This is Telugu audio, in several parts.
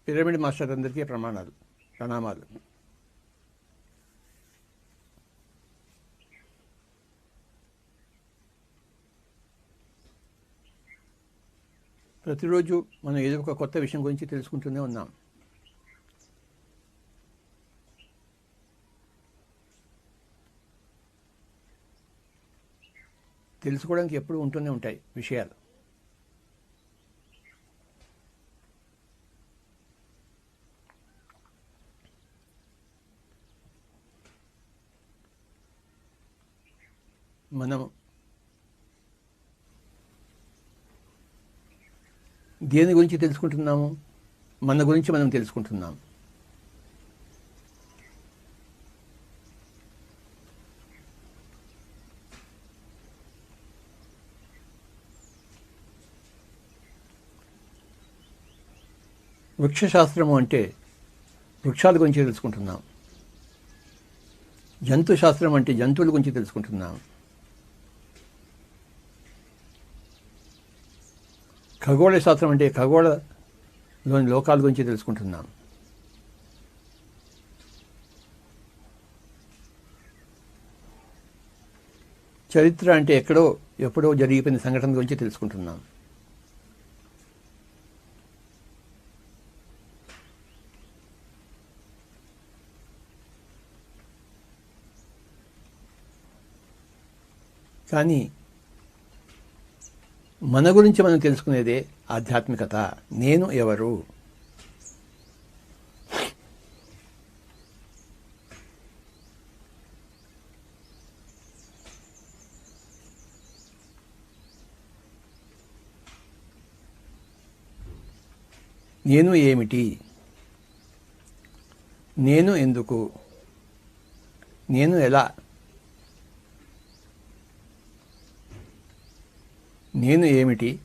పిరమిడ్ మాస్టర్ అందరికీ ప్రణామాలు. ప్రతిరోజు మనం ఏదో ఒక కొత్త విషయం గురించి తెలుసుకుంటూనే ఉన్నాం. తెలుసుకోవడానికి ఎప్పుడు ఉంటూనే ఉంటాయి విషయాలు. మనం దేని గురించి తెలుసుకుంటున్నాము? మన గురించి మనం తెలుసుకుంటున్నాం. వృక్షశాస్త్రము అంటే వృక్షాల గురించి తెలుసుకుంటున్నాం. జంతు శాస్త్రం అంటే జంతువుల గురించి తెలుసుకుంటున్నాం. ఖగోళ శాస్త్రం అంటే ఖగోళలోని లోకాల గురించి తెలుసుకుంటున్నాం. చరిత్ర అంటే ఎప్పుడో జరిగిపోయిన సంఘటన గురించి తెలుసుకుంటున్నాం. కానీ మన గురించి మనం తెలుసుకునేదే ఆధ్యాత్మికత. నేను ఎవరు? నేను ఏమిటి? నేను ఎందుకు? నేను ఎలా? నేను ఏమిటి?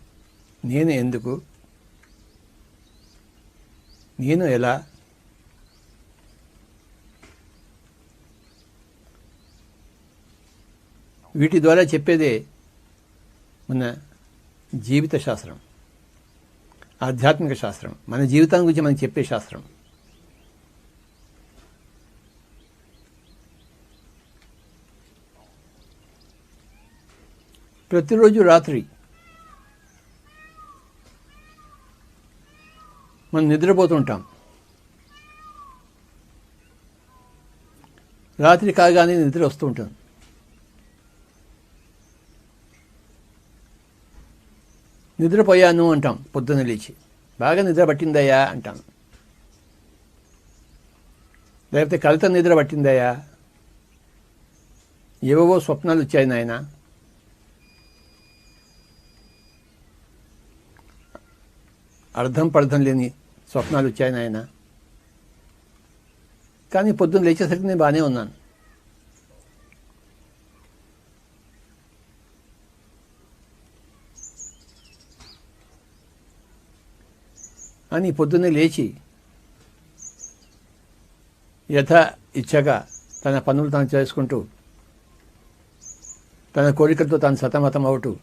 నేను ఎందుకు? నేను ఎలా? వీటి ద్వారా చెప్పేదే మన జీవిత శాస్త్రం, ఆధ్యాత్మిక శాస్త్రం. మన జీవితం గురించి మనకు చెప్పే శాస్త్రం. ప్రతిరోజు రాత్రి మనం నిద్రపోతుంటాం. రాత్రి కాగానే నిద్ర వస్తూ ఉంటుంది. నిద్రపోయాను అంటాం పొద్దున్న లేచి. బాగా నిద్ర పట్టిందయ్యా అంటాం. లేకపోతే కలత నిద్ర పట్టిందయ్యా, ఏవేవో స్వప్నాలు వచ్చాయి నాయన, అర్థం లేని స్వప్నాలు వచ్చాయి నాయన. కానీ పొద్దున్న లేచేసరికి నేను బాగానే ఉన్నాను. అని పొద్దున్నే లేచి ఇచ్చగా తన పనులు తాను చేసుకుంటూ, తన కోరికలతో తాను సతమతం అవుతూ,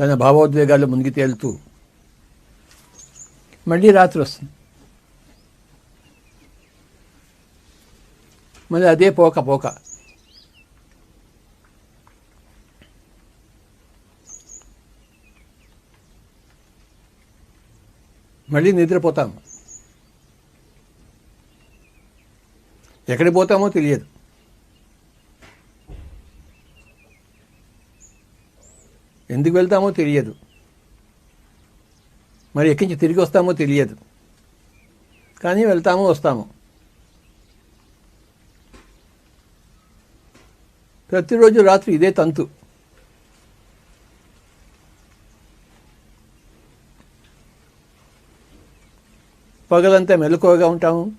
తన భావోద్వేగాలు మునిగి తేలుతూ మళ్ళీ రాత్రి వస్తుంది. మళ్ళీ అదే పోక మళ్ళీ నిద్రపోతాము. ఎక్కడికి పోతామో తెలియదు. ఎందుకు వెళ్తామో తెలియదు. మరి ఎక్కడి నుంచి తిరిగి వస్తామో తెలియదు. కానీ వెళ్తాము, వస్తాము. ప్రతిరోజు రాత్రి ఇదే తంతు. పగలంతా మెలకువగా ఉంటాము,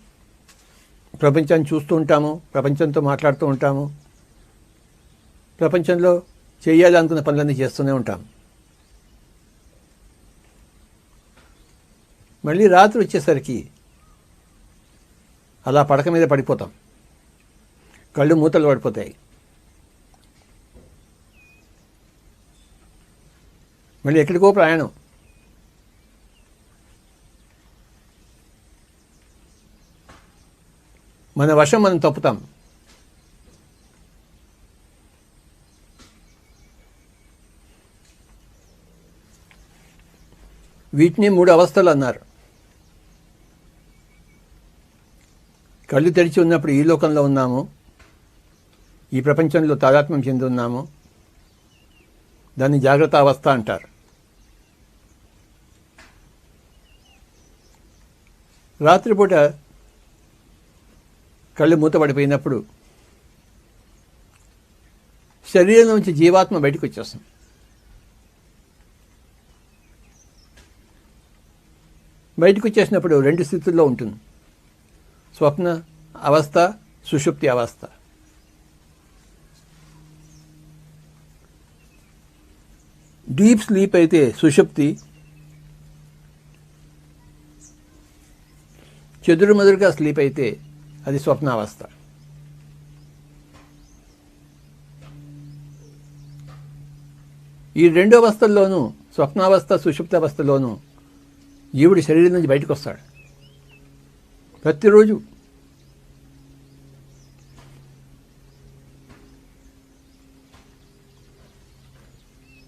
ప్రపంచాన్ని చూస్తూ ఉంటాము, ప్రపంచంతో మాట్లాడుతూ ఉంటాము, ప్రపంచంలో చేయాలనుకున్న పనులన్నీ చేస్తూనే ఉంటాం. మళ్ళీ రాత్రి వచ్చేసరికి అలా పడక మీద పడిపోతాం. కళ్ళు మూతలు పడిపోతాయి. మళ్ళీ ఎక్కడికో ప్రయాణం. మన వశం మనం తప్పుతాం. వీటిని 3 అవస్థలు అన్నారు. కళ్ళు తెరిచి ఉన్నప్పుడు ఈ లోకంలో ఉన్నాము, ఈ ప్రపంచంలో తాదాత్మ్యం చెంది ఉన్నాము, దాన్ని జాగ్రత్త అవస్థ అంటారు. రాత్రిపూట కళ్ళు మూతపడిపోయినప్పుడు శరీరం నుంచి జీవాత్మ బయటకు వచ్చేస్తుంది. బయటకు వచ్చేసినప్పుడు 2 స్థితుల్లో ఉంటుంది: స్వప్న అవస్థ, సుషుప్తి అవస్థ. డీప్ స్లీప్ అయితే సుషుప్తి, చెదురుమదురుగా స్లీప్ అయితే అది స్వప్నావస్థ. ఈ 2 అవస్థల్లోనూ, స్వప్నావస్థ సుషుప్తి అవస్థలోనూ జీవుడి శరీరం నుంచి బయటకు వస్తాడు ప్రతిరోజు.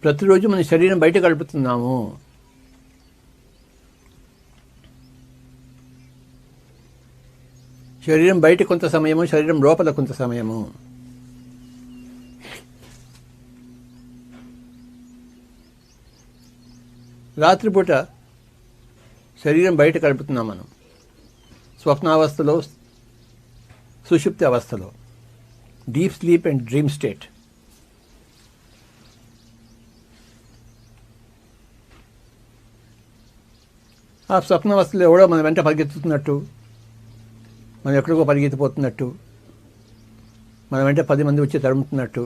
ప్రతిరోజు మన శరీరం బయట గడుపుతున్నాము. శరీరం బయట కొంత సమయము, శరీరం లోపల కొంత సమయము. రాత్రిపూట శరీరం బయట గడుపుతున్నాం మనం, స్వప్నావస్థలో, సుషుప్తి అవస్థలో, deep sleep and dream state. ఆ స్వప్నావస్థలో ఎవడో మన వెంట పరిగెత్తుతున్నట్టు, మనం ఎక్కడికో పరిగెత్తిపోతున్నట్టు, మన వెంట 10 మంది వచ్చి తరుముతున్నట్టు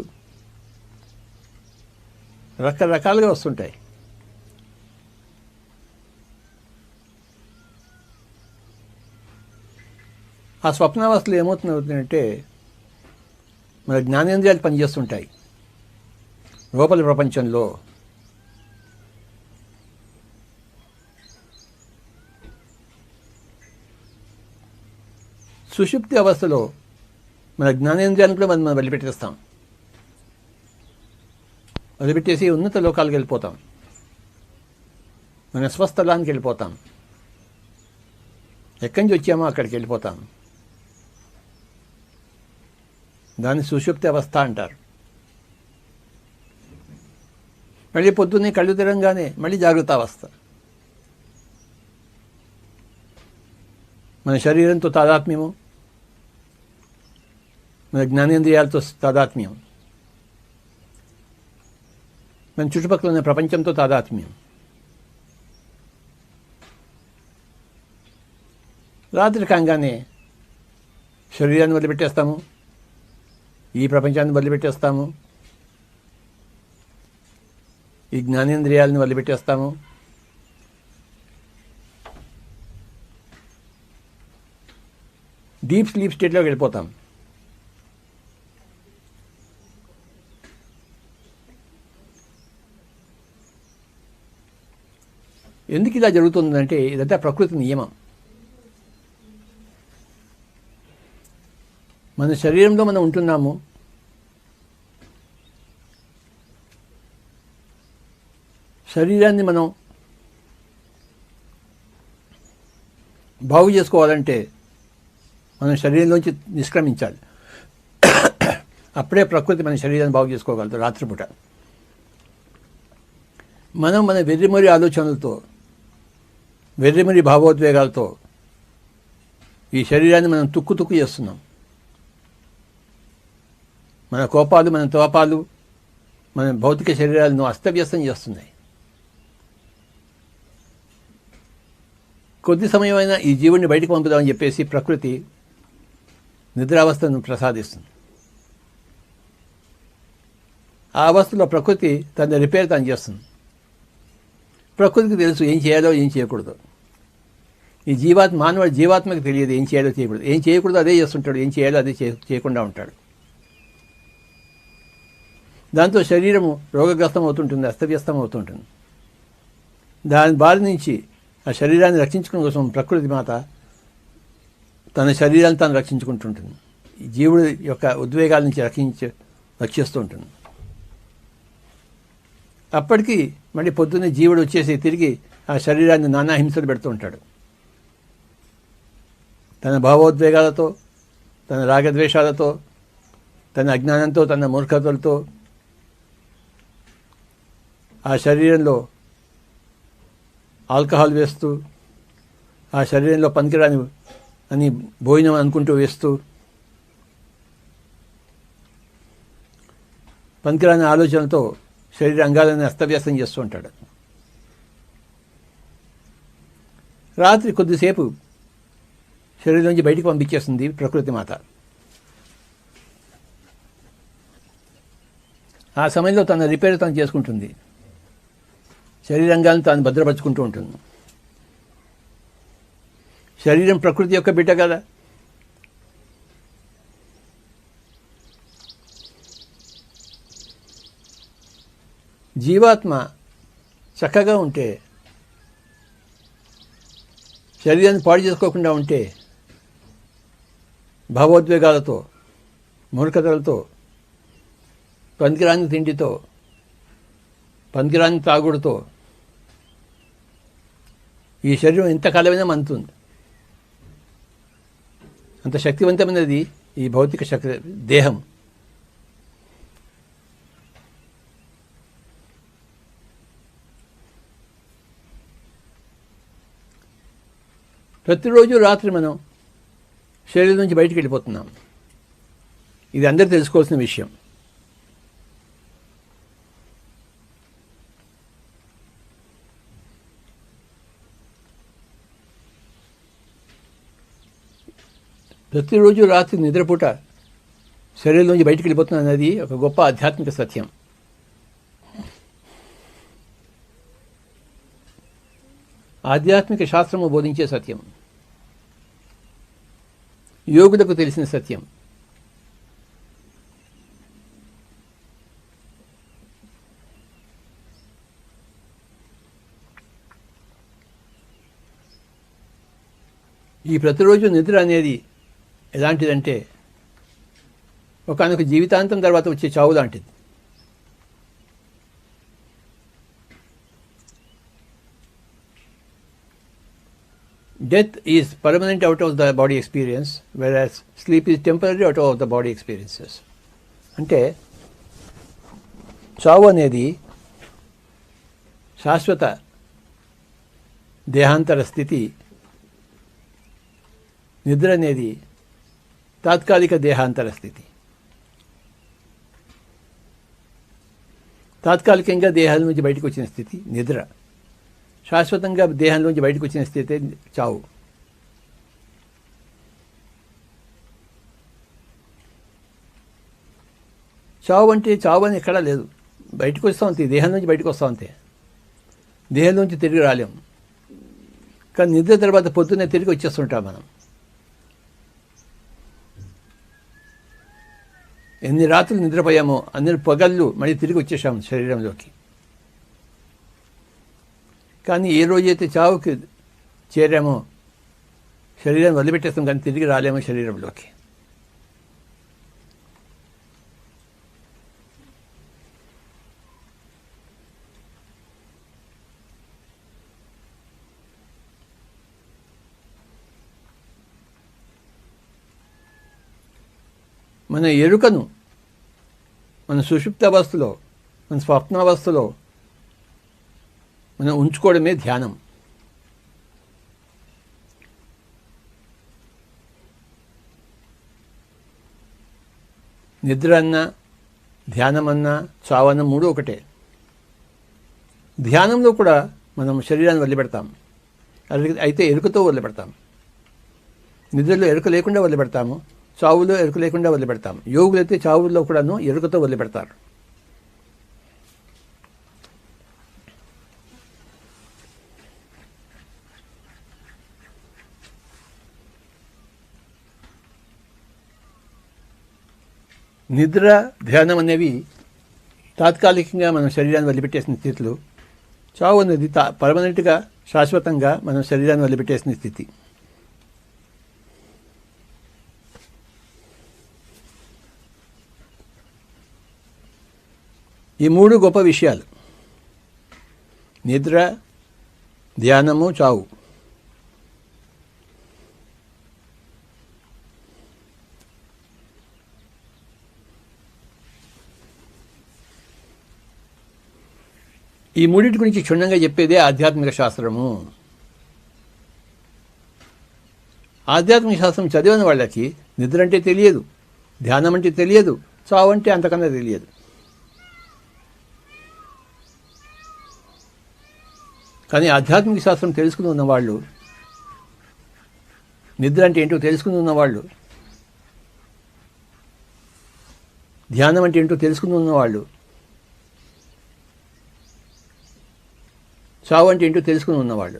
రకరకాలుగా వస్తుంటాయి. ఆ స్వప్నావస్థలో ఏమవుతుందంటే మన జ్ఞానేంద్రియాలు పనిచేస్తుంటాయి లోపల ప్రపంచంలో. సుషుప్తి అవస్థలో మన జ్ఞానేంద్రియాలను కూడా మనం వదిలిపెట్టేస్తాం. వదిలిపెట్టేసి ఉన్నత లోకాలకు వెళ్ళిపోతాం, మన స్వస్థలానికి వెళ్ళిపోతాం, ఎక్కడి నుంచి వచ్చామో అక్కడికి వెళ్ళిపోతాం. దాన్ని సుషుప్తి అవస్థ అంటారు. మళ్ళీ పొద్దున్నే కళ్ళు తెరంగానే మళ్ళీ జాగ్రత్త అవస్థ. మన శరీరంతో తాదాత్మ్యము, మన జ్ఞానేంద్రియాలతో తాదాత్మ్యం, మన చుట్టుపక్కల ఉన్న ప్రపంచంతో తాదాత్మ్యం. రాత్రి కాగానే శరీరాన్ని వదిలిపెట్టేస్తాము, ఈ ప్రపంచాన్ని వదిలిపెట్టేస్తాము, ఈ జ్ఞానేంద్రియాలను వదిలిపెట్టేస్తాము. డీప్ స్లీప్ స్టేట్లోకి వెళ్ళిపోతాం. ఎందుకు ఇలా జరుగుతుందంటే ఇదంతా ప్రకృతి నియమం. మన శరీరంలో మనం ఉంటున్నాము, శరీరాన్ని మనం బాగు చేసుకోవాలంటే మనం శరీరంలోంచి నిష్క్రమించాలి. అప్పుడే ప్రకృతి మన శరీరాన్ని బాగు చేసుకోగలదు. రాత్రిపూట మనం మన వెర్రిమరి ఆలోచనలతో, వెర్రిమరి భావోద్వేగాలతో ఈ శరీరాన్ని మనం తుక్కు చేస్తున్నాం. మన కోపాలు, మన తోపాలు మన భౌతిక శరీరాలను అస్తవ్యస్తం చేస్తున్నాయి. కొద్ది సమయమైనా ఈ జీవుడిని బయటకు పంపుదామని చెప్పేసి ప్రకృతి నిద్రావస్థను ప్రసాదిస్తుంది. ఆ అవస్థలో ప్రకృతి తన రిపేర్ తను చేస్తుంది. ప్రకృతికి తెలుసు ఏం చేయాలో ఏం చేయకూడదు. ఈ మానవుడి జీవాత్మకి తెలియదు ఏం చేయాలో చేయకూడదు. ఏం చేయకూడదు అదే చేస్తుంటాడు, ఏం చేయాలో అదే చేయకుండా ఉంటాడు. దాంతో శరీరము రోగగ్రస్తం అవుతుంటుంది, అస్తవ్యస్తం అవుతుంటుంది. దాని బారి నుంచి ఆ శరీరాన్ని రక్షించుకునే కోసం ప్రకృతి మాత తన శరీరాన్ని తాను రక్షించుకుంటుంటుంది. ఈ జీవుడి యొక్క ఉద్వేగాల నుంచి రక్షిస్తూ ఉంటుంది. అప్పటికి మళ్ళీ పొద్దున్నే జీవుడు వచ్చేసి తిరిగి ఆ శరీరాన్ని నానా హింసలు పెడుతూ ఉంటాడు. తన భావోద్వేగాలతో, తన రాగద్వేషాలతో, తన అజ్ఞానంతో, తన మూర్ఖతలతో ఆ శరీరంలో ఆల్కహాల్ వేస్తూ, ఆ శరీరంలో పనికిరాని అని భోజనం అనుకుంటూ వేస్తూ, పనికిరాని ఆలోచనలతో శరీర అంగాలను అస్తవ్యస్తం చేస్తూ ఉంటాడు. రాత్రి కొద్దిసేపు శరీరం నుంచి బయటికి పంపించేస్తుంది ప్రకృతి మాత. ఆ సమయంలో తన రిపేర్ తాను చేసుకుంటుంది. శరీరంగాన్ని తాను భద్రపరుచుకుంటూ ఉంటుంది. శరీరం ప్రకృతి యొక్క బిడ్డ కదా. జీవాత్మ చక్కగా ఉంటే, శరీరాన్ని పాడు చేసుకోకుండా ఉంటే, భావోద్వేగాలతో, మూర్ఖతలతో, పనికిరాని తిండితో, పనికిరాని తాగుడుతో ఈ శరీరం ఎంతకాలమైనా మంతుంది. అంత శక్తివంతమైనది ఈ భౌతిక శక్తి దేహం. ప్రతిరోజు రాత్రి మనం శరీరం నుంచి బయటికి వెళ్ళిపోతున్నాం. ఇది అందరూ తెలుసుకోవాల్సిన విషయం. ప్రతిరోజు రాత్రి నిద్రపూట శరీరం నుంచి బయటికి వెళ్ళిపోతున్నాం అనేది ఒక గొప్ప ఆధ్యాత్మిక సత్యం. ఆధ్యాత్మిక శాస్త్రము బోధించే సత్యం, యోగులకు తెలిసిన సత్యం. ఈ ప్రతిరోజు నిద్ర అనేది ఎలాంటిదంటే ఒకానొక జీవితాంతం తర్వాత వచ్చే చావు లాంటిది. Death is permanent out of the body experience, whereas sleep is temporary out of the body experiences. అంటే చావు అనేది శాశ్వత దేహాంతర స్థితి, నిద్ర అనేది తాత్కాలిక దేహాంతర స్థితి. తాత్కాలికంగా దేహాల నుంచి బయటకు వచ్చిన స్థితి నిద్ర, శాశ్వతంగా దేహంలోంచి బయటకు వచ్చిన స్థితి చావు. చావు అంటే చావు అని ఎక్కడా లేదు. బయటకు వస్తాం అంతే, దేహం నుంచి బయటకు వస్తాం అంతే. దేహంలోంచి తిరిగి రాలేం. కానీ నిద్ర తర్వాత పొద్దున్నే తిరిగి వచ్చేస్తుంటాం మనం. ఎన్ని రాత్రులు నిద్రపోయామో అన్ని పగళ్ళు మళ్ళీ తిరిగి వచ్చేసాము శరీరంలోకి. కానీ ఏ రోజైతే చావుకి చేరామో శరీరాన్ని వదిలిపెట్టేస్తాం, కానీ తిరిగి రాలేమో శరీరంలోకి. మన ఎరుకను మన సుషుప్తావస్థలో, మన స్వప్నావస్థలో మనం ఉంచుకోవడమే ధ్యానం. నిద్ర అన్నా, ధ్యానం అన్నా, చావన్నా మూడు ఒకటే. ధ్యానంలో కూడా మనం శరీరాన్ని వదిలిపెడతాం, అయితే ఎరుకతో వదిలిపెడతాం. నిద్రలో ఎరుక లేకుండా వదిలిపెడతాము, చావులో ఎరుక లేకుండా వదిలిపెడతాము. యోగులైతే చావుల్లో కూడాను ఎరుకతో వదిలిపెడతారు. నిద్ర, ధ్యానం అనేవి తాత్కాలికంగా మనం శరీరాన్ని వదిలిపెట్టేసిన స్థితులు. చావు అనేది పర్మనెంట్గా, శాశ్వతంగా మనం శరీరాన్ని వదిలిపెట్టేసిన స్థితి. ఈ మూడు గొప్ప విషయాలు: నిద్ర, ధ్యానము, చావు. ఈ మూడింటి గురించి క్షుణ్ణంగా చెప్పేదే ఆధ్యాత్మిక శాస్త్రము. ఆధ్యాత్మిక శాస్త్రం చదివిన వాళ్ళకి నిద్ర అంటే తెలియదు, ధ్యానం అంటే తెలియదు, చావు అంటే అంతకన్నా తెలియదు. కానీ ఆధ్యాత్మిక శాస్త్రం తెలుసుకుని ఉన్నవాళ్ళు, నిద్ర అంటే ఏంటో తెలుసుకుని ఉన్నవాళ్ళు, ధ్యానం అంటే ఏంటో తెలుసుకుని ఉన్నవాళ్ళు, చావు అంటే ఏంటో తెలుసుకుని ఉన్నవాళ్ళు.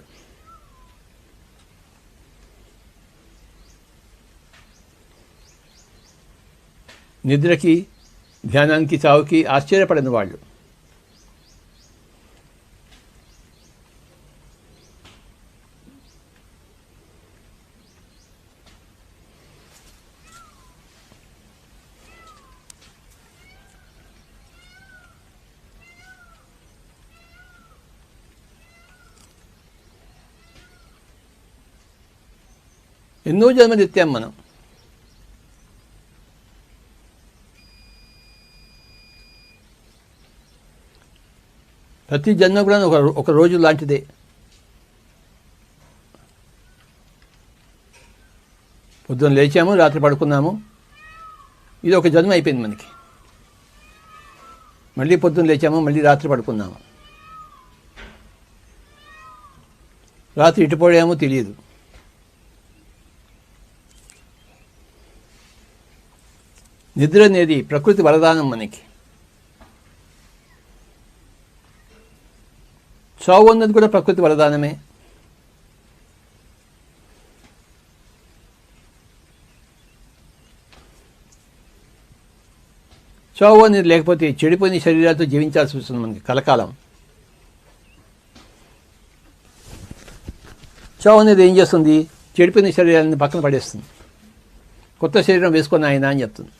నిద్రకి, ధ్యానానికి, చావుకి ఆశ్చర్యపడని వాళ్ళు. ఎన్నో జన్మలు ఎత్తాం మనం. ప్రతి జన్మ కూడా ఒక రోజు లాంటిదే. పొద్దున్న లేచాము, రాత్రి పడుకున్నాము, ఇది ఒక జన్మ అయిపోయింది మనకి. మళ్ళీ పొద్దున్న లేచాము, మళ్ళీ రాత్రి పడుకున్నాము. రాత్రి ఇటుపోయామో తెలియదు. నిద్ర అనేది ప్రకృతి వరదానం మనకి. చావు అన్నది కూడా ప్రకృతి వరదానమే. చావు అనేది లేకపోతే చెడిపోయిన శరీరాలతో జీవించాల్సి వస్తుంది మనకి కలకాలం. చావు అనేది ఏం చేస్తుంది? చెడిపోయిన శరీరాన్ని పక్కన పడేస్తుంది. కొత్త శరీరం వేసుకొని ఆయన అని చెప్తుంది.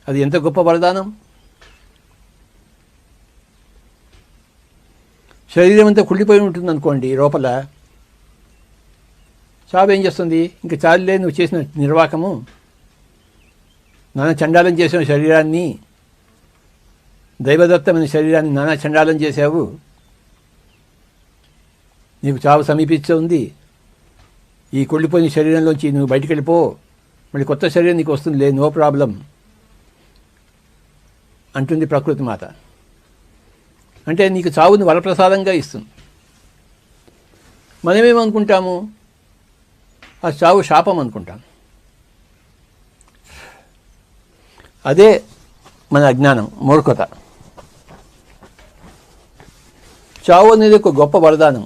అది ఎంత గొప్ప వరదానం! శరీరం అంతా కుళ్ళిపోయి ఉంటుంది అనుకోండి లోపల. చావు ఏం చేస్తుంది? ఇంకా చాలులే, నువ్వు చేసిన నిర్వాకము, నానా చండాలం చేసిన శరీరాన్ని, దైవదత్తమైన శరీరాన్ని నానా చండాలం చేశావు, నీకు చావు సమీపిస్తుంది, ఈ కుళ్ళిపోయిన శరీరంలోంచి నువ్వు బయటికి వెళ్ళిపో, మళ్ళీ కొత్త శరీరం నీకు వస్తుందిలే, నో ప్రాబ్లం అంటుంది ప్రకృతి మాత. అంటే నీకు చావుని వరప్రసాదంగా ఇస్తుంది. మనమేమనుకుంటాము? ఆ చావు శాపం అనుకుంటాం. అదే మన అజ్ఞానం, మూర్ఖత. చావు అనేది ఒక గొప్ప వరదానం.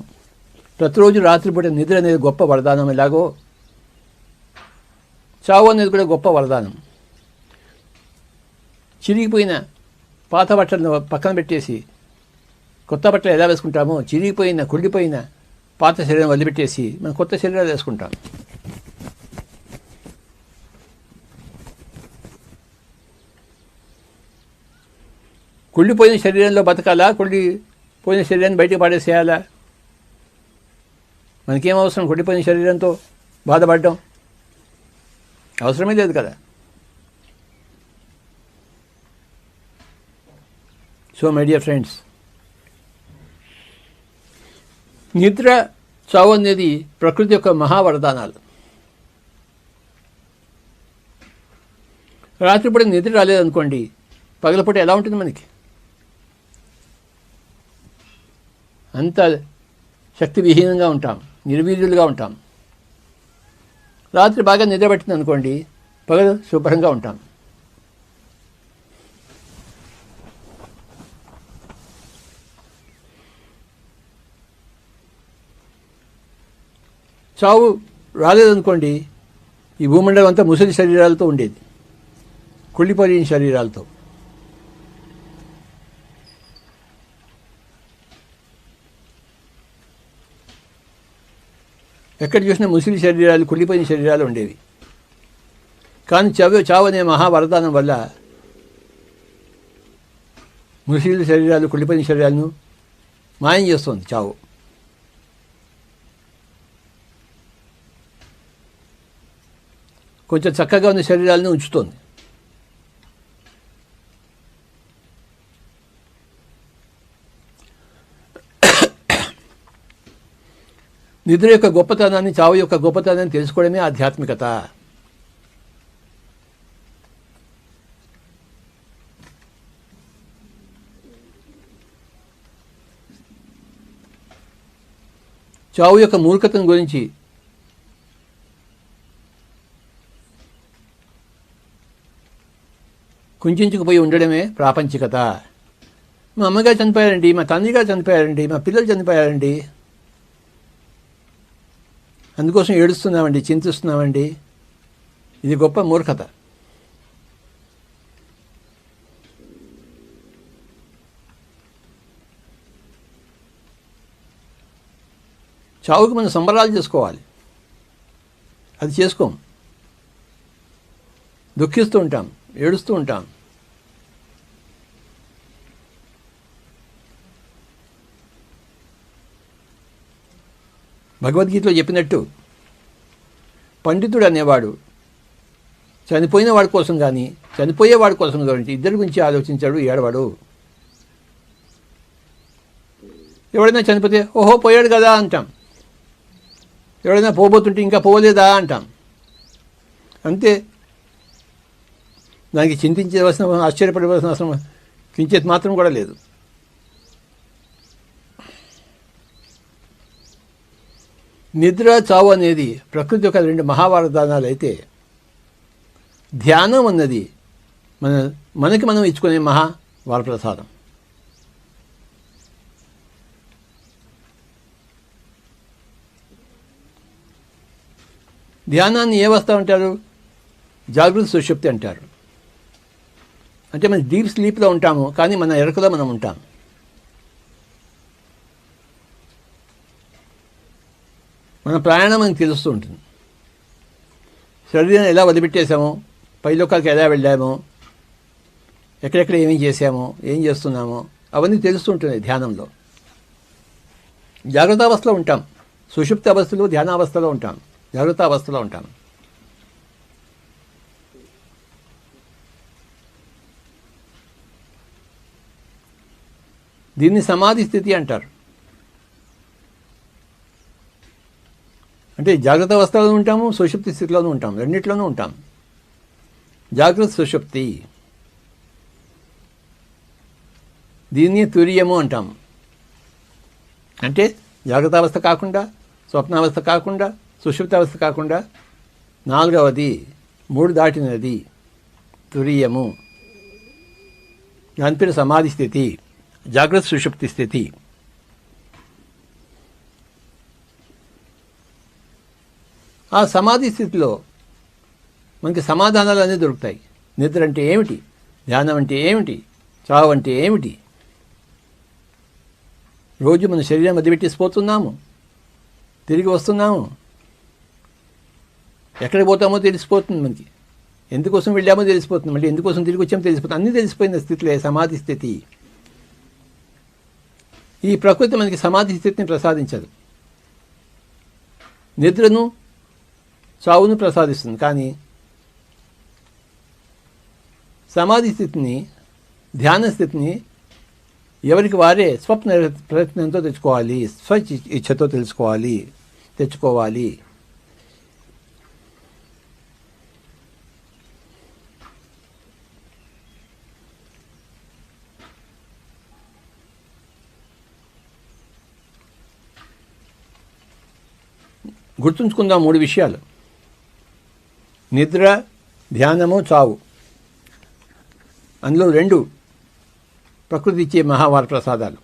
ప్రతిరోజు రాత్రిపూట నిద్ర అనేది గొప్ప వరదానం. ఎలాగో చావు అనేది కూడా గొప్ప వరదానం. చిరిగిపోయిన పాత బట్టలను పక్కన పెట్టేసి కొత్త బట్టలు ఎలా వేసుకుంటామో, చిరిగిపోయిన కుళ్ళిపోయిన పాత శరీరం వదిలిపెట్టేసి మనం కొత్త శరీరాలు వేసుకుంటాం. కుళ్ళిపోయిన శరీరంలో బతకాలా, కుళ్ళిపోయిన శరీరాన్ని బయటకు పాడేసేయాలా? మనకేం అవసరం కుళ్ళిపోయిన శరీరంతో బాధపడడం? అవసరమే లేదు కదా. సో మై డియర్ ఫ్రెండ్స్, నిద్ర, చావు అనేది ప్రకృతి యొక్క మహావరదానాలు. రాత్రిపూట నిద్ర రాలేదనుకోండి, పగలపూట ఎలా ఉంటుంది మనకి? అంత శక్తి విహీనంగా ఉంటాం, నిర్వీర్యులుగా ఉంటాం. రాత్రి బాగా నిద్ర పట్టింది అనుకోండి, పగలు శుభ్రంగా ఉంటాం. చావు రాలేదనుకోండి, ఈ భూమండలం అంతా ముసలి శరీరాలతో ఉండేది, కుళ్ళిపోయిన శరీరాలతో. ఎక్కడ చూసినా ముసలి శరీరాలు, కుళ్ళిపోయిన శరీరాలు ఉండేవి. కానీ చావు అనే మహావరదానం వల్ల ముసిలి శరీరాలు, కుళ్ళిపోయిన శరీరాలను మాయం చేస్తుంది చావు. కొంచెం చక్కగా ఉన్న శరీరాలను ఉంచుతుంది. నిద్ర యొక్క గొప్పతనాన్ని, చావు యొక్క గొప్పతనాన్ని తెలుసుకోవడమే ఆధ్యాత్మికత. చావు యొక్క మూర్ఖతను గురించి కుంచుకుపోయి ఉండడమే ప్రాపంచికత. మా అమ్మగారు చనిపోయారండి, మా తండ్రి గారు చనిపోయారండి, మా పిల్లలు చనిపోయారండి, అందుకోసం ఏడుస్తున్నామండి, చింతిస్తున్నామండి. ఇది గొప్ప మూర్ఖత. చావుకి మనం సంబరాలు చేసుకోవాలి, అది చేసుకోం. దుఃఖిస్తూ ఉంటాం, ఏడుస్తూ ఉంటాం. భగవద్గీతలో చెప్పినట్టు పండితుడు అనేవాడు చనిపోయిన వాడి కోసం కానీ చనిపోయేవాడి కోసం కానీ ఇద్దరి గురించి ఆలోచించాడు, ఏడవాడు. ఎవడైనా చనిపోతే ఓహో పోయాడు కదా అంటాం, ఎవడైనా పోబోతుంటే ఇంకా పోలేదా అంటాం. అంతే. దానికి చింతించవలసిన, ఆశ్చర్యపడవలసిన అవసరం కించేది మాత్రం కూడా లేదు. నిద్ర, చావు అనేది ప్రకృతి యొక్క రెండు మహావరదానాలు అయితే, ధ్యానం అన్నది మనకి మనం ఇచ్చుకునే మహా వరప్రసాదం. ధ్యానాన్ని ఏ అవస్థ అంటారు? జాగృత సుషుప్తి అంటారు. అంటే మనం డీప్ స్లీప్లో ఉంటాము, కానీ మన ఎరుకలో మనం ఉంటాం. మన ప్రయాణం మనకు తెలుస్తూ ఉంటుంది. శరీరం ఎలా వదిలిపెట్టేశామో, పైలోకాలకు ఎలా వెళ్ళామో, ఎక్కడెక్కడ ఏమేం చేసామో, ఏం చేస్తున్నామో అవన్నీ తెలుస్తూ ఉంటుంది ధ్యానంలో. జాగ్రత్త అవస్థలో ఉంటాం, సుషుప్తి అవస్థలో, ధ్యానావస్థలో ఉంటాం, జాగ్రత్త అవస్థలో ఉంటాం. దీన్ని సమాధి స్థితి అంటారు. అంటే జాగ్రత్త అవస్థలోనూ ఉంటాము, సుషుప్తి స్థితిలోనూ ఉంటాం, రెండిట్లోనూ ఉంటాం. జాగ్రత్త సుషుప్తి, దీన్ని తురియము అంటాం. అంటే జాగ్రత్త అవస్థ కాకుండా, స్వప్నావస్థ కాకుండా, సుషుప్తి అవస్థ కాకుండా, నాలుగవది 3 దాటినది తురియము. దాని పేరు సమాధి స్థితి, జాగ్రత్త సుషుప్తి స్థితి. ఆ సమాధి స్థితిలో మనకి సమాధానాలు అన్నీ దొరుకుతాయి. నిద్ర అంటే ఏమిటి, ధ్యానం అంటే ఏమిటి, చావు అంటే ఏమిటి. రోజు మన శరీరం వదిలిపెట్టేసిపోతున్నాము, తిరిగి వస్తున్నాము, ఎక్కడికి పోతామో తెలిసిపోతుంది మనకి, ఎందుకోసం వెళ్ళామో తెలిసిపోతుంది, మళ్ళీ ఎందుకోసం తిరిగి వచ్చామో తెలిసిపోతుంది, అన్నీ తెలిసిపోయిన స్థితిలో సమాధి స్థితి. ఈ ప్రకృతి మనకి సమాధి స్థితిని ప్రసాదించదు, నిద్రను చావును ప్రసాదిస్తుంది. కానీ సమాధి స్థితిని, ధ్యాన స్థితిని ఎవరికి వారే స్వప్న ప్రయత్నంతో తెచ్చుకోవాలి, స్వ ఇచ్ఛతో తెచ్చుకోవాలి. గుర్తుంచుకుందాం 3 విషయాలు: నిద్ర, ధ్యానము, చావు. అందులో 2 ప్రకృతి ఇచ్చే మహావార ప్రసాదాలు.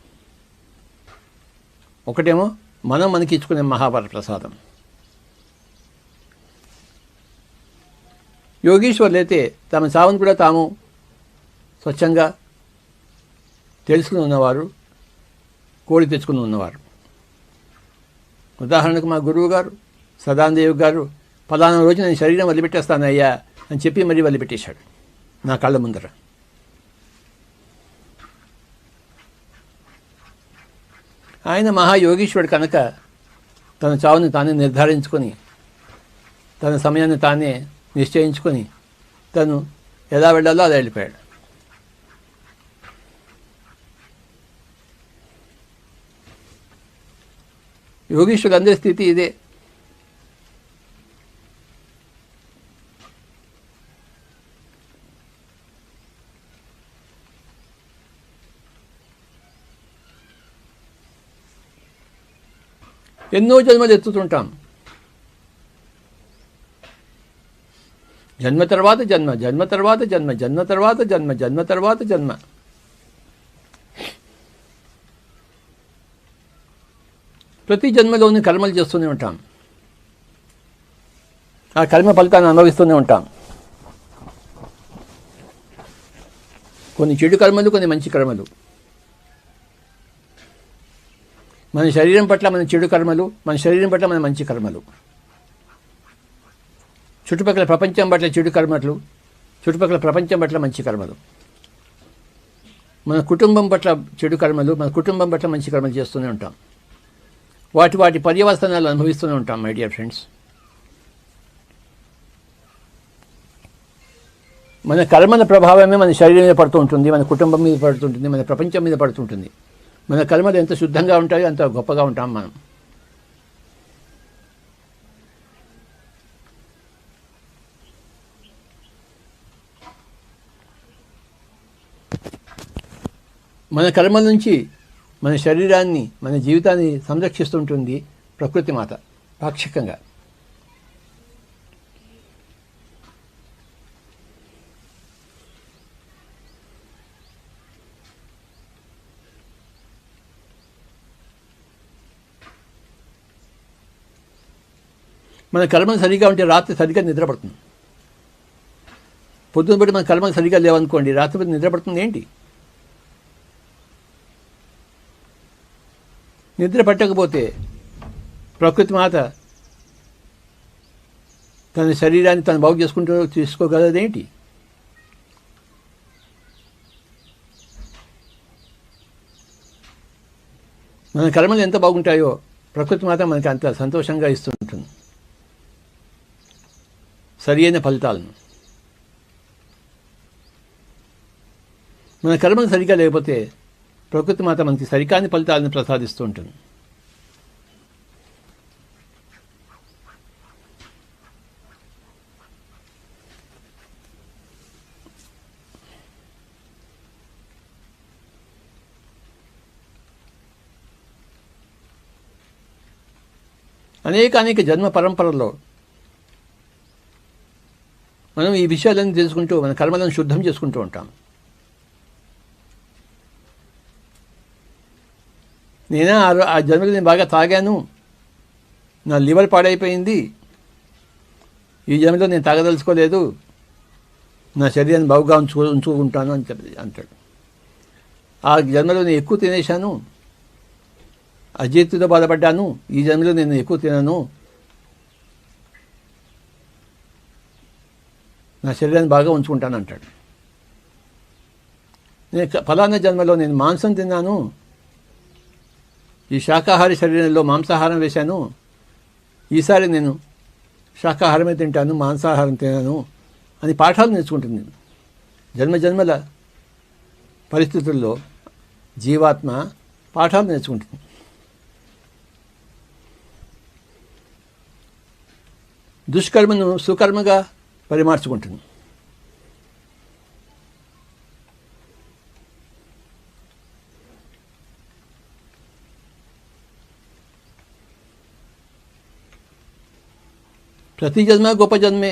ఒకటేమో మనం మనకి ఇచ్చుకునే మహావార ప్రసాదం. యోగీశ్వరులు అయితే తమ చావును కూడా తాము స్వచ్ఛంగా తెలుసుకుని ఉన్నవారు, కోడి తెచ్చుకుని ఉన్నవారు. ఉదాహరణకు మా గురువు గారు సదానందేవ్ గారు, ఫలానా రోజు నేను శరీరం వదిలిపెట్టేస్తానయ్యా అని చెప్పి మరీ వదిలిపెట్టేశాడు నా కళ్ళ ముందర. ఆయన మహాయోగీశ్వరుడు కనుక తన చావుని తానే నిర్ధారించుకొని తన సమయాన్ని తానే నిశ్చయించుకొని తను ఎలా వెళ్ళాలో అలా వెళ్ళిపోయాడు. యోగీశ్వరులందరి స్థితి ఇదే. ఎన్నో జన్మలు ఎత్తుతుంటాం. జన్మ తర్వాత జన్మ, జన్మ తర్వాత జన్మ, జన్మ తర్వాత జన్మ, జన్మ తర్వాత జన్మ. ప్రతి జన్మలోని కర్మలు చేస్తూనే ఉంటాం. ఆ కర్మ ఫలితాన్ని అనుభవిస్తూనే ఉంటాం. కొన్ని చెడు కర్మలు, కొన్ని మంచి కర్మలు. మన శరీరం పట్ల మన చెడు కర్మలు, మన శరీరం పట్ల మన మంచి కర్మలు. చుట్టుపక్కల ప్రపంచం పట్ల చెడు కర్మలు, చుట్టుపక్కల ప్రపంచం పట్ల మంచి కర్మలు. మన కుటుంబం పట్ల చెడు కర్మలు, మన కుటుంబం పట్ల మంచి కర్మలు చేస్తూనే ఉంటాం. వాటి వాటి పర్యవసనాలు అనుభవిస్తూనే ఉంటాం. మై డియర్ ఫ్రెండ్స్, మన కర్మల ప్రభావమే మన శరీరం మీద పడుతూ ఉంటుంది, మన కుటుంబం మీద పడుతుంటుంది, మన ప్రపంచం మీద పడుతుంటుంది. మన కర్మలు ఎంత శుద్ధంగా ఉంటాయో అంత గొప్పగా ఉంటాం మనం. మన కర్మల నుంచి మన శరీరాన్ని, మన జీవితాన్ని సంరక్షిస్తుంటుంది ప్రకృతి మాత పాక్షికంగా. మన కర్మలు సరిగా ఉంటే రాత్రి సరిగ్గా నిద్రపడుతుంది. పొద్దున బట్టి మన కర్మలు సరిగా లేవనుకోండి, రాత్రి బట్టి నిద్రపడుతుంది ఏంటి? నిద్ర పట్టకపోతే ప్రకృతి మాత తన శరీరాన్ని తను బాగు తీసుకోగలదేంటి? మన కర్మలు ఎంత బాగుంటాయో ప్రకృతి మాత మనకి అంత సంతోషంగా ఇస్తుంటుంది సరి అయిన ఫలితాలను. మన కర్మలు సరిగా లేకపోతే ప్రకృతి మాత మనకి సరికాని ఫలితాలను ప్రసాదిస్తూ ఉంటుంది. అనేక జన్మ పరంపరలో మనం ఈ విషయాలన్నీ తెలుసుకుంటూ మన కర్మలను శుద్ధం చేసుకుంటూ ఉంటాం. ఆ జన్మలో నేను బాగా తాగాను, నా లివర్ పాడైపోయింది, ఈ జన్మలో నేను తాగదలుచుకోలేదు, నా శరీరాన్ని బాగుగా ఉంచుకుంటాను అని అంటాడు. ఆ జన్మలో నేను ఎక్కువ తినేశాను, అజీర్తితో బాధపడ్డాను, ఈ జన్మలో నేను ఎక్కువ తినను, నా శరీరాన్ని బాగా ఉంచుకుంటాను అంటాడు. నేను ఫలానా జన్మలో నేను మాంసం తిన్నాను, ఈ శాకాహారి శరీరంలో మాంసాహారం వేశాను, ఈసారి నేను శాకాహారమే తింటాను, మాంసాహారం తినాను అని పాఠాలు నేర్చుకుంటుంది. జన్మజన్మల పరిస్థితుల్లో జీవాత్మ పాఠాలు నేర్చుకుంటుంది. దుష్కర్మను సుకర్మగా పరిమార్చుకుంటుంది. ప్రతి జన్మ గొప్ప జన్మే.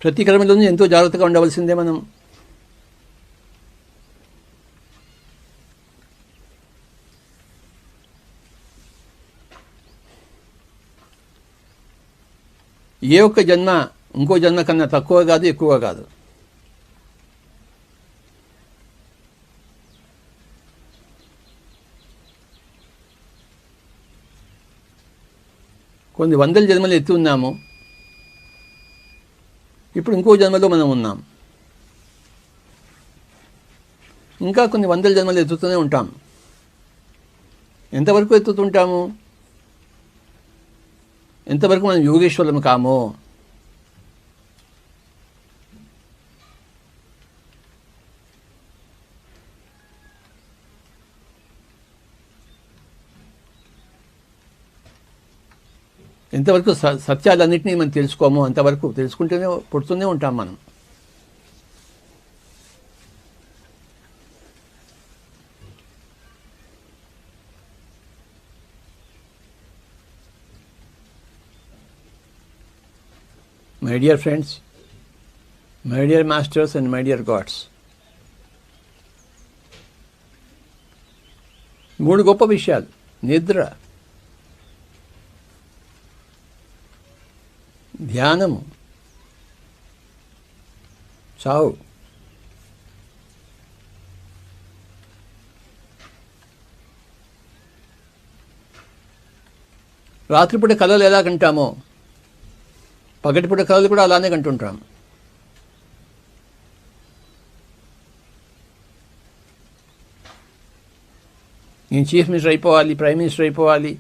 ప్రతి కర్మలోనూ ఎంతో జాగ్రత్తగా ఉండవలసిందే మనం. ఏ ఒక్క జన్మ ఇంకో జన్మ కన్నా తక్కువ కాదు, ఎక్కువ కాదు. కొన్ని వందల జన్మలు ఎత్తి ఉన్నాము, ఇప్పుడు ఇంకో జన్మలో మనం ఉన్నాం. ఇంకా కొన్ని వందల జన్మలు ఎత్తుతూనే ఉంటాం. ఎంతవరకు ఎత్తుతుంటాము? ఎంతవరకు మనం యోగేశ్వరం కామో. ఎంతవరకు సత్యాలన్నింటినీ మనం తెలుసుకోమో అంతవరకు తెలుసుకుంటూనే పుడుతూనే ఉంటాం మనం. My dear friends, my dear masters and my dear gods, 3 గొప్ప విషయాలు: నిద్ర, ధ్యానము, చావు. రాత్రిపూట కలలు ఎలా కంటామో పగటిపూట కలలు కూడా అలానే కంటుంటాం. నేను చీఫ్ మినిస్టర్ అయిపోవాలి, ప్రైమ్ మినిస్టర్ అయిపోవాలి,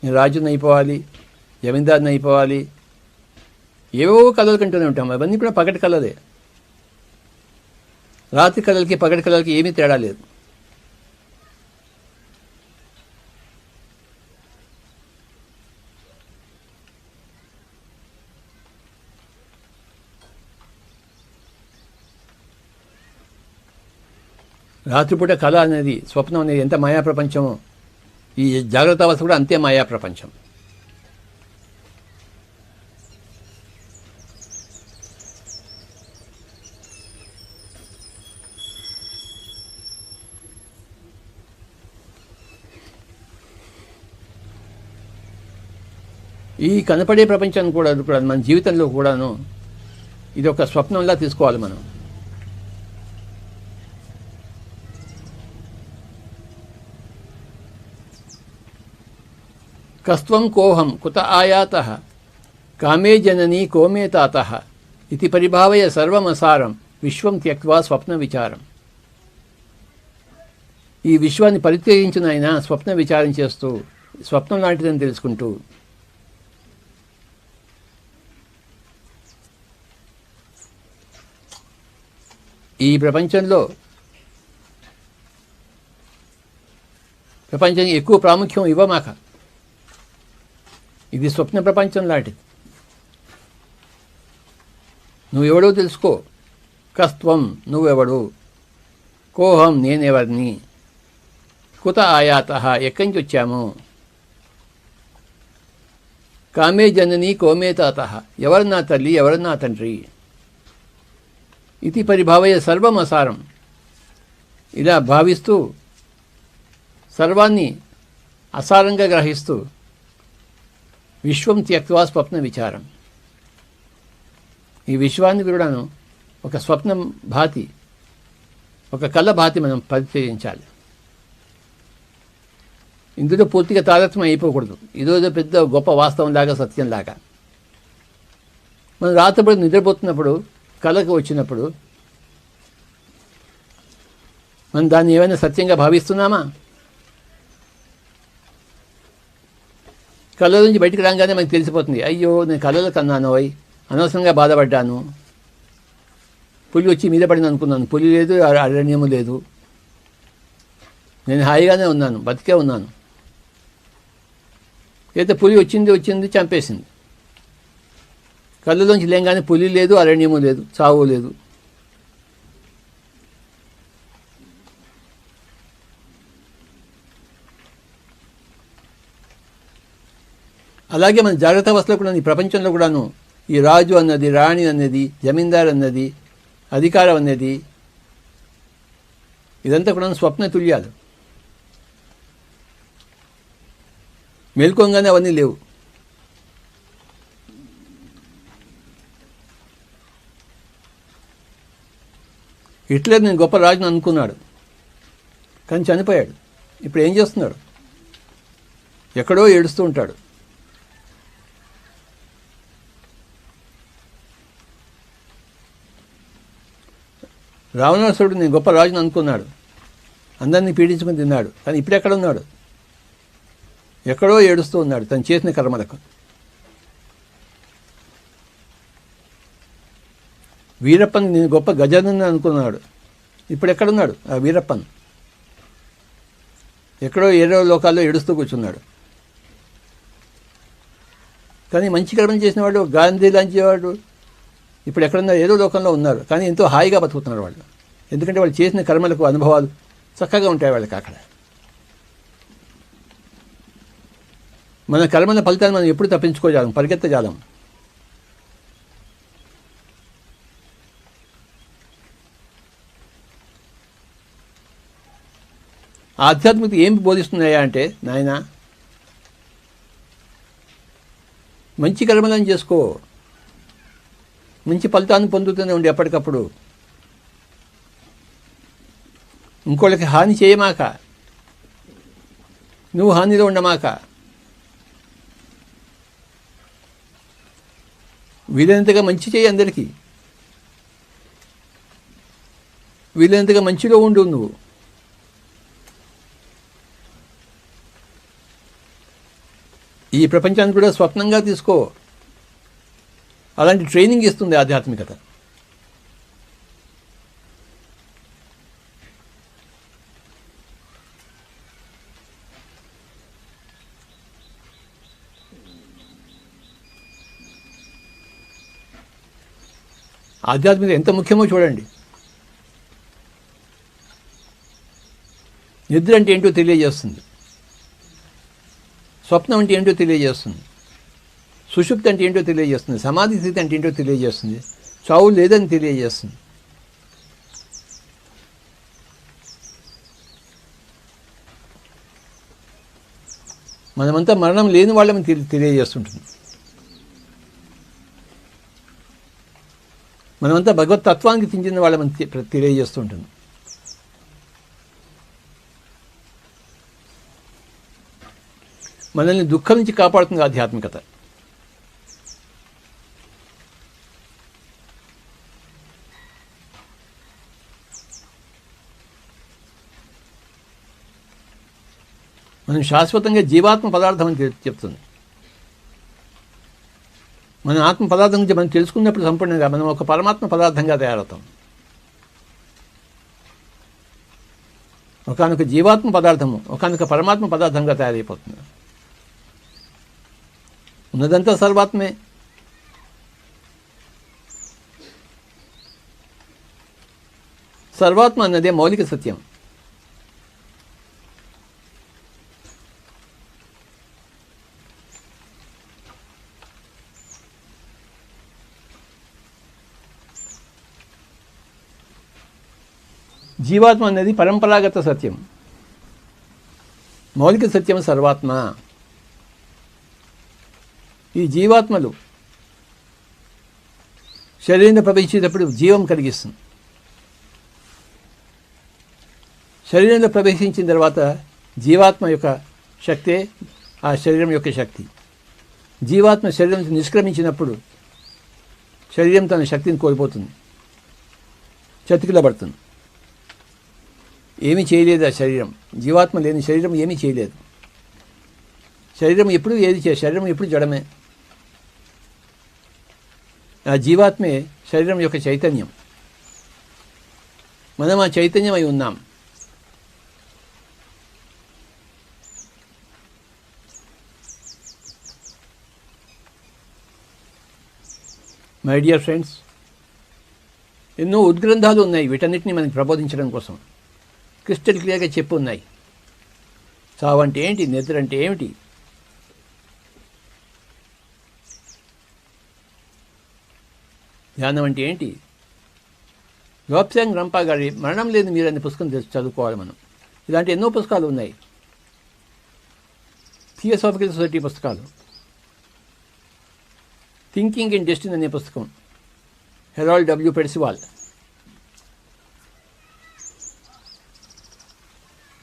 నేను రాజుని అయిపోవాలి, జమీందారుని అయిపోవాలి, ఏవో కళలు కంటూనే ఉంటాం. అవన్నీ కూడా పగటి కళలే. రాత్రి కళలకి పగటి కళలకి ఏమీ తేడా లేదు. రాత్రిపూట కళ అనేది, స్వప్నం అనేది ఎంత మాయా ప్రపంచమో, ఈ జాగ్రత్త అవస్థ కూడా అంతే మాయా ప్రపంచం. ఈ కనపడే ప్రపంచాన్ని కూడా మన జీవితంలో కూడాను ఇది ఒక స్వప్నంలా తీసుకోవాలి మనం. కస్త్వం కోహం కుత ఆయాతః కామే జననీ కోమే తాతః ఇతి పరిభావయ సర్వమసారం విశ్వం త్యక్వా స్వప్న విచారం. ఈ విశ్వాన్ని పరిత్యజించిన ఆయన స్వప్న విచారం చేస్తూ, స్వప్నం లాంటిదని తెలుసుకుంటూ, ఈ ప్రపంచం ఎక్కువ ప్రాముఖ్యం ఇవ్వమాక. ఇది స్వప్న ప్రపంచం లాంటిది. నువ్వెవడో తెలుసుకో. కస్త్వం, నువ్వెవడు. కోహం, నేనెవరిని. కుత ఆయాతః, ఎక్కడి నుంచి వచ్చాము. కామే జనని కోమే తాతః, ఎవరు నా తల్లి, ఎవరు నా తండ్రి. ఇది పరిభావయ సర్వం అసారం, ఇలా భావిస్తూ సర్వాన్ని అసారంగా గ్రహిస్తూ విశ్వం త్యక్వా స్వప్న విచారం. ఈ విశ్వాన్ని కూడాను ఒక స్వప్నం భాతి, ఒక కళ్ళ భాతి మనం పరిత్యజించాలి. ఇందులో పూర్తిగా తారతమ్యం అయిపోకూడదు. ఇదేదో పెద్ద గొప్ప వాస్తవంలాగా, సత్యంలాగా. మనం రాత్రిపూట నిద్రపోతున్నప్పుడు కళకు వచ్చినప్పుడు మనం దాన్ని ఏమైనా సత్యంగా భావిస్తున్నామా? కళ్ళ నుంచి బయటికి రాగానే మనకు తెలిసిపోతుంది, అయ్యో నేను కళ్ళలో కన్నాను, అనవసరంగా బాధపడ్డాను, పులి వచ్చి మీద పడింది అనుకున్నాను, పులి లేదు, అరణ్యము లేదు, నేను హాయిగానే ఉన్నాను, బతికే ఉన్నాను. అయితే పులి వచ్చింది చంపేసింది. కళ్ళలోంచి లేగానే పులి లేదు, అరణ్యము లేదు, చావు లేదు. అలాగే మన జాగ్రత్త అవస్థలో కూడా, ఈ ప్రపంచంలో కూడాను ఈ రాజు అన్నది, రాణి అన్నది, జమీందారు అన్నది, అధికారం అన్నది, ఇదంతా కూడా స్వప్న తుల్యాలు. మేల్కోగానే అవన్నీ లేవు. హిట్లర్ నేను గొప్ప రాజును అనుకున్నాడు, కానీ చనిపోయాడు. ఇప్పుడు ఏం చేస్తున్నాడు? ఎక్కడో ఏడుస్తూ ఉంటాడు. రావణాసురుడు నేను గొప్ప రాజుని అనుకున్నాడు, అందరినీ పీడించుకుని తిన్నాడు. కానీ ఇప్పుడు ఎక్కడ ఉన్నాడు? ఎక్కడో ఏడుస్తూ ఉన్నాడు తను చేసిన కర్మలకు. వీరప్పన్ నేను గొప్ప గజానని అనుకున్నాడు, ఇప్పుడు ఎక్కడున్నాడు ఆ వీరప్పన్? ఎక్కడో ఏడో లోకాల్లో ఏడుస్తూ కూర్చున్నాడు. కానీ మంచి కర్మలు చేసిన వాడు, గాంధీ లాంటి వాడు ఇప్పుడు ఎక్కడున్నారు? ఏదో లోకంలో ఉన్నారు, కానీ ఎంతో హాయిగా బతుకుతున్నారు వాళ్ళు. ఎందుకంటే వాళ్ళు చేసిన కర్మలకు అనుభవాలు చక్కగా ఉంటాయి వాళ్ళకి అక్కడ. మన కర్మల ఫలితాన్ని మనం ఎప్పుడు తప్పించుకోజాలం, పరిగెత్తజాలం. ఆధ్యాత్మికత ఏం బోధిస్తున్నాయా అంటే, నాయన మంచి కర్మలను చేసుకో, మంచి ఫలితాన్ని పొందుతూనే ఉండి ఎప్పటికప్పుడు. ఇంకోళ్ళకి హాని చేయమాక, నువ్వు హానిలో ఉండమాక. వీలైనంతగా మంచి చేయి అందరికీ, వీలైనంతగా మంచిలో ఉండు నువ్వు. ఈ ప్రపంచాన్ని కూడా స్వప్నంగా తీసుకో. అలాంటి ట్రైనింగ్ ఇస్తుంది ఆధ్యాత్మికత. ఆధ్యాత్మికత ఎంత ముఖ్యమో చూడండి. నిద్ర అంటే ఏంటో తెలియజేస్తుంది, స్వప్నం అంటే ఏంటో తెలియజేస్తుంది, సుషుప్తి అంటే ఏంటో తెలియజేస్తుంది, సమాధి స్థితి అంటే ఏంటో తెలియజేస్తుంది, చావు లేదని తెలియజేస్తుంది. మనమంతా మరణం లేని వాళ్ళని తెలియజేస్తుంటుంది. మనమంతా భగవతత్వానికి చెందిన వాళ్ళని తెలియజేస్తుంటుంది. మనల్ని దుఃఖం నుంచి కాపాడుతుంది ఆధ్యాత్మికత. మనం శాశ్వతంగా జీవాత్మ పదార్థం అని చెప్తుంది. మన ఆత్మ పదార్థం గురించి మనం తెలుసుకున్నప్పుడు సంపూర్ణంగా మనం ఒక పరమాత్మ పదార్థంగా తయారవుతాం. ఒకనొక జీవాత్మ పదార్థము ఒకనొక పరమాత్మ పదార్థంగా తయారైపోతుంది. ఉన్నదంతా సర్వాత్మే. సర్వాత్మ అన్నదే మౌలిక సత్యం. జీవాత్మ అనేది పరంపరాగత సత్యం, మౌలిక సత్యం సర్వాత్మ. ఈ జీవాత్మలు శరీరంలో ప్రవేశించేటప్పుడు జీవం కలిగిస్తుంది. శరీరంలో ప్రవేశించిన తర్వాత జీవాత్మ యొక్క శక్తే ఆ శరీరం యొక్క శక్తి. జీవాత్మ శరీరం నుంచి నిష్క్రమించినప్పుడు శరీరం తన శక్తిని కోల్పోతుంది, చతికిలబడుతుంది. ఏమీ చేయలేదు ఆ శరీరం. జీవాత్మ లేని శరీరం ఏమీ చేయలేదు. శరీరం ఎప్పుడు శరీరం ఎప్పుడు జడమే. ఆ జీవాత్మే శరీరం యొక్క చైతన్యం. మనం ఆ చైతన్యం అయి ఉన్నాం. మై డియర్ ఫ్రెండ్స్, ఎన్నో ఉద్గ్రంథాలు ఉన్నాయి వీటన్నిటిని మనకి ప్రబోధించడం కోసం. క్రిస్టల్ క్లియర్గా చెప్పు ఉన్నాయి. చావు అంటే ఏంటి, నిద్ర అంటే ఏమిటి, ధ్యానం అంటే ఏంటి. లోప్సాంగ్ రంపా గారి మరణం లేదు మీరు అనే పుస్తకం చదువుకోవాలి మనం. ఇలాంటి ఎన్నో పుస్తకాలు ఉన్నాయి. థియోసాఫికల్ సొసైటీ పుస్తకాలు, థింకింగ్ ఇన్ డెస్టినీ అనే పుస్తకం, హెరాల్డ్ డబ్ల్యూ పెర్సివాల్.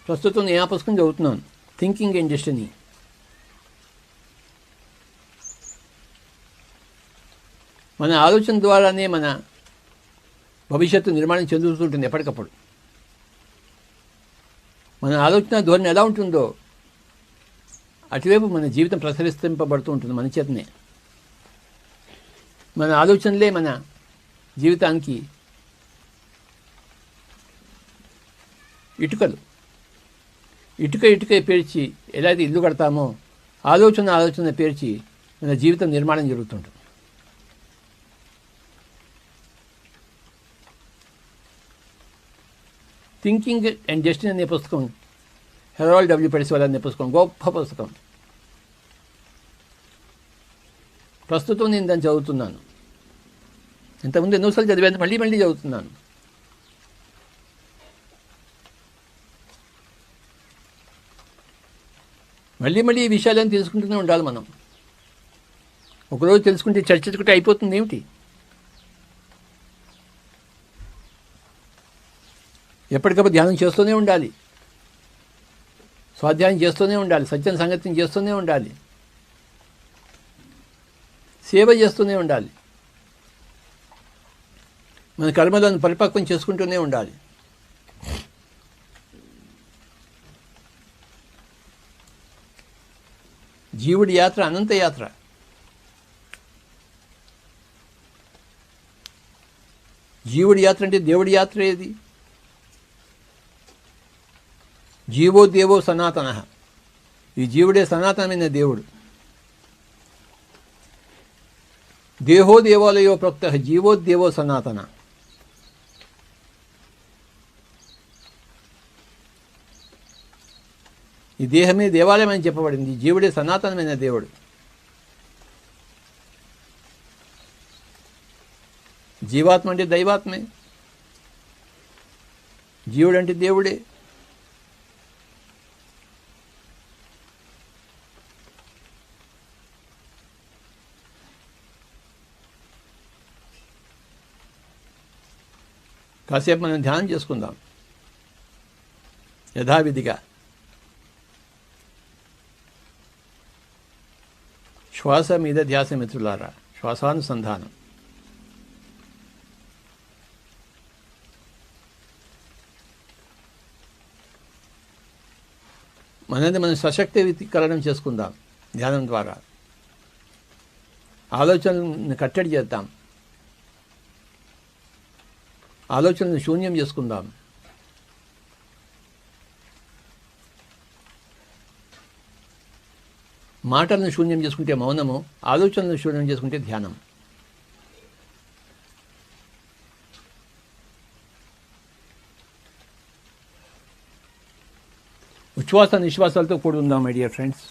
ప్రస్తుతం నేను ఆ పుస్తకం చదువుతున్నాను, థింకింగ్ ఇన్ డెస్టినీ. మన ఆలోచన ద్వారానే మన భవిష్యత్తు నిర్మాణం చెందుతుంటుంది ఎప్పటికప్పుడు. మన ఆలోచన ధోరణి ఎలా ఉంటుందో అటువైపు మన జీవితం ప్రసరిస్తుంపబడుతూ ఉంటుంది మన చేతనే. మన ఆలోచనలే మన జీవితానికి ఇటుకలు. ఇటుక పేర్చి ఎలా అయితే ఇల్లు కడతామో ఆలోచన పేర్చి మన జీవితం నిర్మాణం జరుగుతుంటుంది. థింకింగ్ అండ్ డెస్టినీ అనే పుస్తకం హెరాల్డ్ డబ్ల్యూ పెర్సివాల్ అనే పుస్తకం గొప్ప పుస్తకం. ప్రస్తుతం నేను దాన్ని చదువుతున్నాను. ఇంతకుముందు ఎన్నోసార్లు చదివాను, మళ్ళీ చదువుతున్నాను. మళ్ళీ ఈ విషయాలను తెలుసుకుంటూనే ఉండాలి మనం. ఒకరోజు తెలుసుకుంటే చర్చించుకుంటే అయిపోతుంది ఏమిటి? ఎప్పటికప్పుడు ధ్యానం చేస్తూనే ఉండాలి, స్వాధ్యాయం చేస్తూనే ఉండాలి, సత్యం సంగతిని చేస్తూనే ఉండాలి, సేవ చేస్తూనే ఉండాలి, మన కర్మలను పరిపక్వం చేసుకుంటూనే ఉండాలి. జీవుడి యాత్ర అనంత యాత్ర. జీవుడి యాత్ర అంటే దేవుడి యాత్ర ఏది? జీవో దేవో సనాతన. ఈ జీవుడే సనాతనమైన దేవుడు. దేహో దేవాలయో ప్రోక్త జీవో దేవో సనాతన. ఈ దేహమే దేవాలయం అని చెప్పబడింది. జీవుడే సనాతనమైన దేవుడు. జీవాత్మ అంటే దైవాత్మే, జీవుడు అంటే దేవుడే. కాసేపు మనం ధ్యానం చేసుకుందాం యథావిధిగా. శ్వాస మీద ధ్యాస మిత్రులారా, శ్వాసానుసంధానం. మనది మనం సశక్తీకరణం చేసుకుందాం ధ్యానం ద్వారా. ఆలోచనలను కట్టడి చేద్దాం, ఆలోచనలను శూన్యం చేసుకుందాం. మాటలను శూన్యం చేసుకుంటే మౌనము, ఆలోచనలను శూన్యం చేసుకుంటే ధ్యానం. ఉచ్ఛ్వాస నిశ్వాసాలతో కూడి ఉందాం మై డియర్ ఫ్రెండ్స్.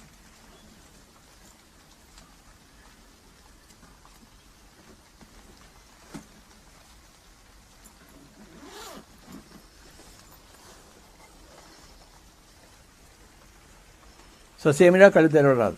ససేమిరా కళ్ళు తెరవరాదు.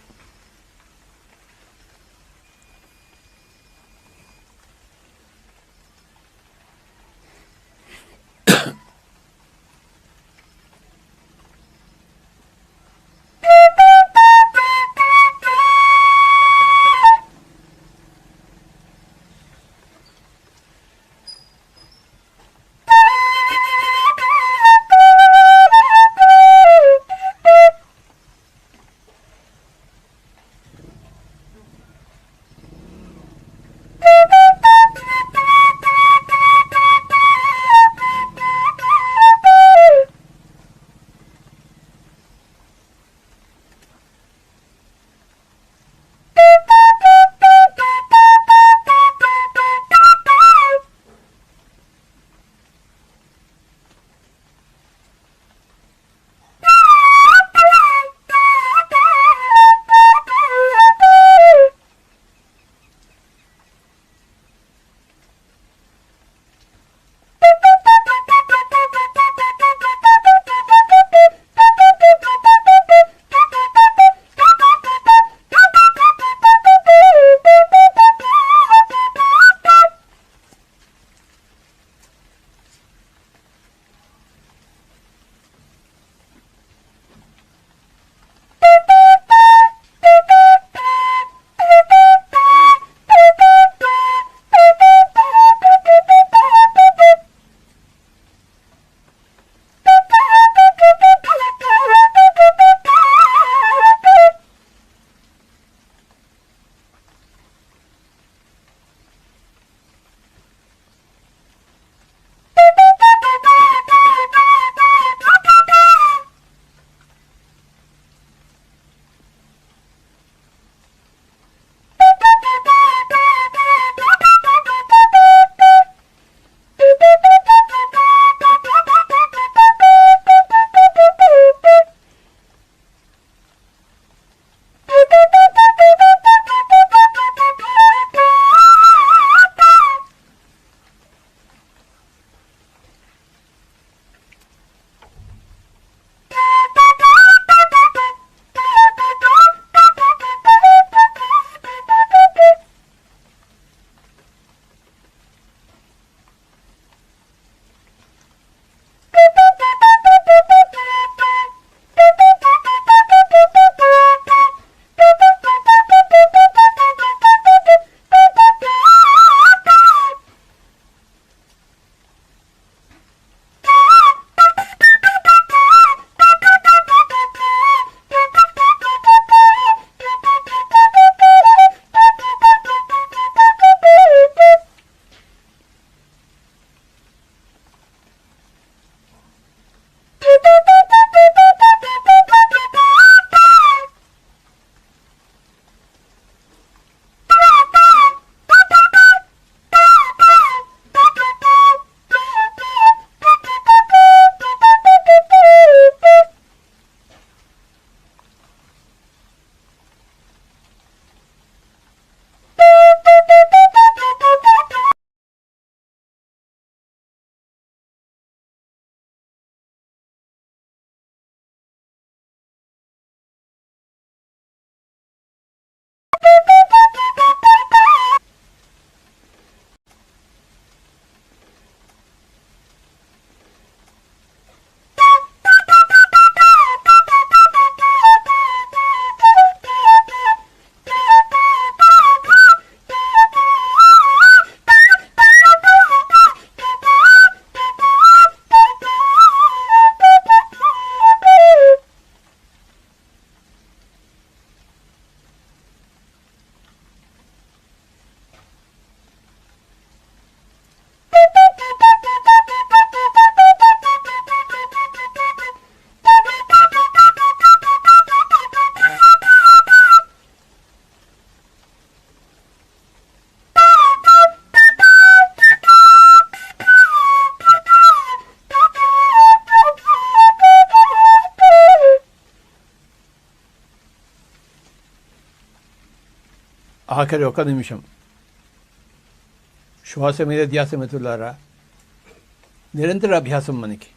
ఆఖరి 1 నిమిషం శ్వాస మీద ధ్యాస మిత్రులారా. నిరంతర అభ్యాసం మనకి.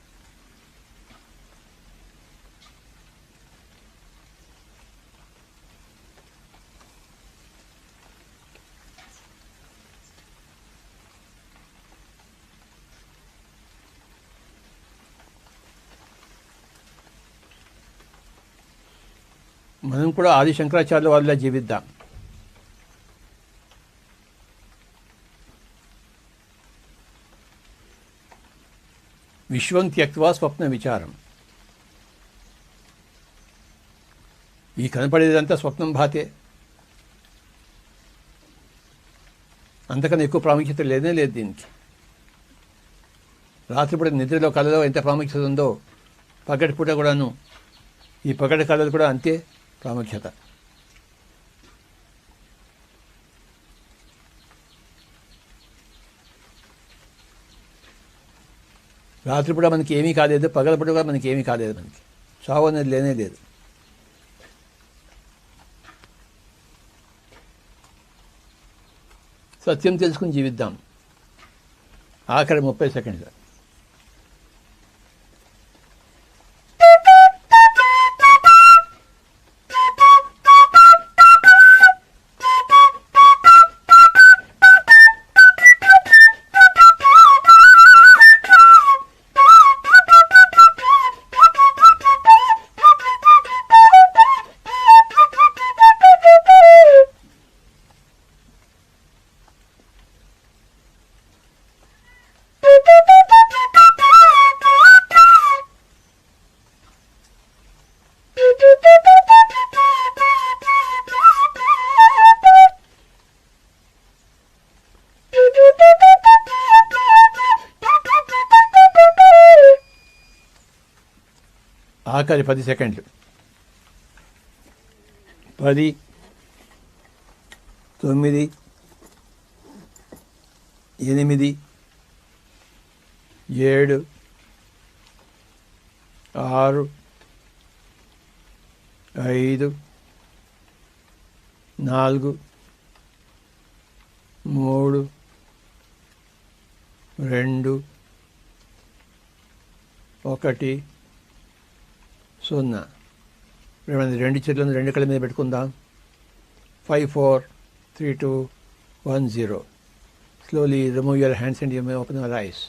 మనం కూడా ఆది శంకరాచార్యుల వాళ్ళ జీవిద్దాం. విశ్వం త్యక్త్వా స్వప్న విచారం. ఈ కనపడేదంతా స్వప్నం భాతే. అంతకన్నా ఎక్కువ ప్రాముఖ్యత లేనే లేదు దీనికి. రాత్రిపూట నిద్రలో కళలో ఎంత ప్రాముఖ్యత ఉందో పగటిపూట కూడాను ఈ పగటి కళలు కూడా అంతే ప్రాముఖ్యత. రాత్రిపూట మనకి ఏమీ కాలేదు, పగలపూట కూడా మనకి ఏమీ కాలేదు. మనకి చావు అనేది లేనే లేదు. సత్యం తెలుసుకుని జీవిద్దాం. ఆఖరి 30 సెకండ్లు. ఆఖరి 10 సెకండ్లు. 10, 9, 8, 7, 6, 5, 4, 3, 2, 1, 0. రెండు చేతులను రెండు కళ్ళ మీద పెట్టుకుందాం. 5, 4, 3, 2, 1, 0. Slowly remove your hands and you may open your eyes.